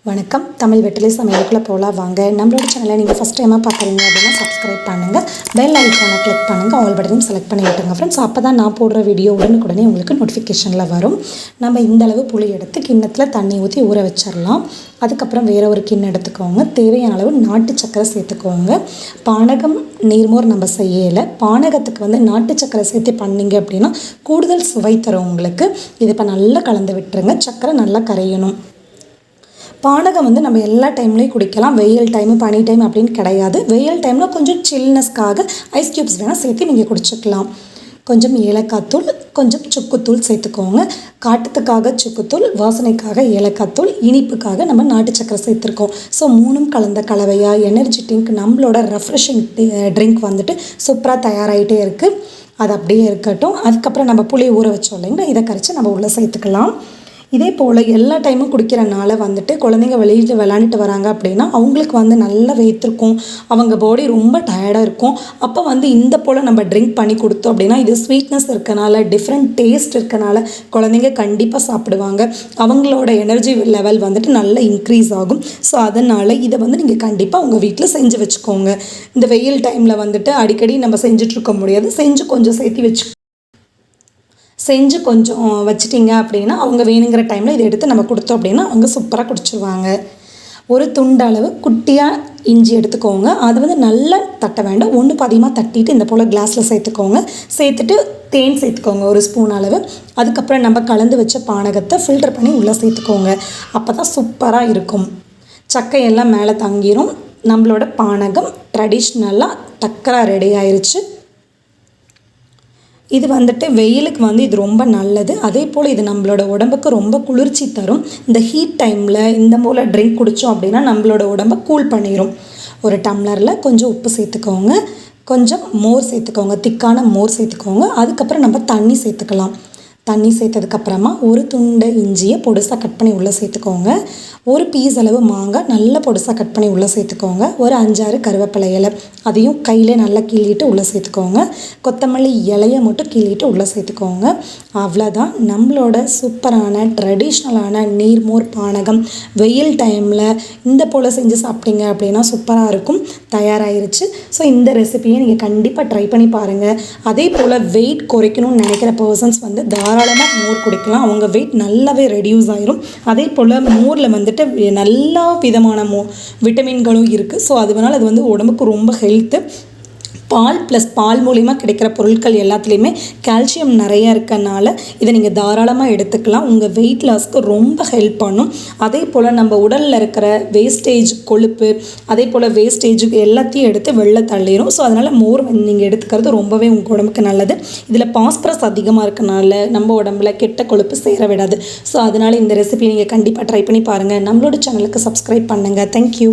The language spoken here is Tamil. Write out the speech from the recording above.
வணக்கம் தமிழ் வெற்றிலை சமையலுக்குள்ள போலாம் வாங்க. நம்மளோட சேனலை நீங்கள் ஃபஸ்ட் டைமாக பார்க்குறீங்க அப்படின்னா சப்ஸ்கிரைப் பண்ணுங்கள், பெல் ஐக்கானை கிளிக் பண்ணுங்கள், ஆல் பட்டனையும் செலக்ட் பண்ணி விட்டுருங்க ஃப்ரெண்ட்ஸ். அப்போ தான் நான் போடுற வீடியோ உடனுக்குடனே உங்களுக்கு நோட்டிஃபிகேஷனில் வரும். நம்ம இந்த அளவு புளி எடுத்து கிண்ணத்தில் தண்ணி ஊற்றி ஊற வச்சிடலாம். அதுக்கப்புறம் வேறு ஒரு கிண்ணம் எடுத்துக்கோங்க. தேவையான அளவு நாட்டு சக்கரை சேர்த்துக்கோங்க. பானகம் நீர்மோர் நம்ம செய்யலை. பானகத்துக்கு நாட்டு சக்கரை சேர்த்து பண்ணிங்க அப்படின்னா கூடுதல் சுவை தரும் உங்களுக்கு. இது இப்போ நல்லா கலந்து விட்டுருங்க. சக்கரை நல்லா கரையணும். பானகம் நம்ம எல்லா டைம்லேயும் குடிக்கலாம். வெயில் டைமு பனி டைம் அப்படின்னு கிடையாது. வெயில் டைமில் கொஞ்சம் சில்னஸ்க்காக ஐஸ் க்யூப்ஸ் வேணால் சேர்த்து நீங்கள் குடிச்சிக்கலாம். கொஞ்சம் ஏலக்காய்த்தூள், கொஞ்சம் சுக்குத்தூள் சேர்த்துக்கோங்க. காட்டத்துக்காக சுக்குத்தூள், வாசனைக்காக ஏலக்காய்த்தூள், இனிப்புக்காக நம்ம நாட்டு சக்கரை சேர்த்துருக்கோம். ஸோ மூணும் கலந்த கலவையாக எனர்ஜி ட்ரிங்க், நம்மளோட ரெஃப்ரெஷிங் ட்ரிங்க் சூப்பராக தயாராகிட்டே இருக்குது. அது அப்படியே இருக்கட்டும். அதுக்கப்புறம் நம்ம புளி ஊற வச்சோம் இல்லைங்களா, இதை கரைச்சி நம்ம உள்ளே சேர்த்துக்கலாம். இதே போல் எல்லா டைமும் குடிக்கிறனால குழந்தைங்க வெளியில் விளாண்டுட்டு வராங்க அப்படின்னா அவங்களுக்கு நல்லா வெயித்திருக்கும், அவங்க பாடி ரொம்ப டயர்டாக இருக்கும். அப்போ இந்த போல் நம்ம ட்ரிங்க் பண்ணி கொடுத்தோம் அப்படின்னா இது ஸ்வீட்னஸ் இருக்கனால, டிஃப்ரெண்ட் டேஸ்ட் இருக்கனால குழந்தைங்க கண்டிப்பாக சாப்பிடுவாங்க. அவங்களோட எனர்ஜி லெவல் நல்லா இன்க்ரீஸ் ஆகும். ஸோ அதனால் இதை நீங்கள் கண்டிப்பாக உங்கள் வீட்டில் செஞ்சு வச்சுக்கோங்க. இந்த வெயில் டைமில் அடிக்கடி நம்ம செஞ்சிட்ருக்க முடியாது. செஞ்சு கொஞ்சம் வச்சிட்டிங்க அப்படின்னா அவங்க வேணுங்கிற டைமில் இதை எடுத்து நம்ம கொடுத்தோம் அப்படின்னா அவங்க சூப்பராக குடிச்சிருவாங்க. ஒரு துண்டு அளவு குட்டியாக இஞ்சி எடுத்துக்கோங்க. அது நல்லா தட்ட வேண்டாம், ஒன்று பாதியமாக தட்டிட்டு இந்த போல் கிளாஸில் சேர்த்துக்கோங்க. சேர்த்துட்டு தேன் சேர்த்துக்கோங்க ஒரு ஸ்பூன் அளவு. அதுக்கப்புறம் நம்ம கலந்து வச்ச பானகத்தை ஃபில்டர் பண்ணி உள்ளே சேர்த்துக்கோங்க. அப்போ தான் சூப்பராக இருக்கும். சக்கையெல்லாம் மேலே தங்கிரும். நம்மளோட பானகம் ட்ரெடிஷ்னலாக டக்கராக ரெடி ஆயிடுச்சு. இது வெயிலுக்கு இது ரொம்ப நல்லது. அதே போல் இது நம்மளோட உடம்புக்கு ரொம்ப குளிர்ச்சி தரும். இந்த ஹீட் டைமில் இந்த போல் ட்ரிங்க் குடித்தோம் அப்படின்னா நம்மளோட உடம்பை கூல் பண்ணிடும். ஒரு டம்ளரில் கொஞ்சம் உப்பு சேர்த்துக்கோங்க, கொஞ்சம் மோர் சேர்த்துக்கோங்க, திக்கான மோர் சேர்த்துக்கோங்க. அதுக்கப்புறம் நம்ம தண்ணி சேர்த்துக்கலாம். தண்ணி சேர்த்ததுக்கப்புறமா ஒரு துண்டு இஞ்சியை பொடுசாக கட் பண்ணி உள்ளே சேர்த்துக்கோங்க. ஒரு பீஸ் அளவு மாங்காய் நல்லா பொடுசாக கட் பண்ணி உள்ளே சேர்த்துக்கோங்க. ஒரு 5-6 கருவேப்பிலை இலை அதையும் கையிலே நல்லா கிள்ளிட்டு உள்ளே சேர்த்துக்கோங்க. கொத்தமல்லி இலையை மட்டும் கிள்ளிட்டு உள்ளே சேர்த்துக்கோங்க. அவ்வளோதான், நம்மளோட சூப்பரான ட்ரெடிஷ்னலான நீர்மோர் பானகம் வெயில் டைமில் இந்த போல் செஞ்சு சாப்பிட்டீங்க அப்படின்னா சூப்பராக இருக்கும். தயாராகிருச்சு. ஸோ இந்த ரெசிபியை நீங்கள் கண்டிப்பாக ட்ரை பண்ணி பாருங்கள். அதே போல் வெயிட் குறைக்கணும்னு நினைக்கிற பர்சன்ஸ் தாராளமாக மோர் குடிக்கலாம். அவங்க வெயிட் நல்லாவே ரெடியூஸ் ஆயிரும். அதே போல் மோரில் எல்லா விதமான விட்டமின்களும் இருக்குது. ஸோ அதனால் அது உடம்புக்கு ரொம்ப ஹெல்த்து. பால் ப்ளஸ் பால் மூலிமா கிடைக்கிற பொருட்கள் எல்லாத்துலேயுமே கால்சியம் நிறையா இருக்கனால இதை நீங்கள் தாராளமாக எடுத்துக்கலாம். உங்கள் வெயிட் லாஸ்க்கு ரொம்ப ஹெல்ப் பண்ணும். அதே போல் நம்ம உடலில் இருக்கிற வேஸ்டேஜ் கொழுப்பு, அதே போல் வேஸ்டேஜுக்கு எல்லாத்தையும் எடுத்து வெளில தள்ளிடும். ஸோ அதனால் மோர் நீங்கள் எடுத்துக்கிறது ரொம்பவே உங்கள் உடம்புக்கு நல்லது. இதில் பாஸ்பரஸ் அதிகமாக இருக்கனால நம்ம உடம்புல கெட்ட கொழுப்பு சேர விடாது. ஸோ அதனால் இந்த ரெசிபி நீங்கள் கண்டிப்பாக ட்ரை பண்ணி பாருங்கள். நம்மளோட சேனலுக்கு சப்ஸ்கிரைப் பண்ணுங்கள். தேங்க்யூ.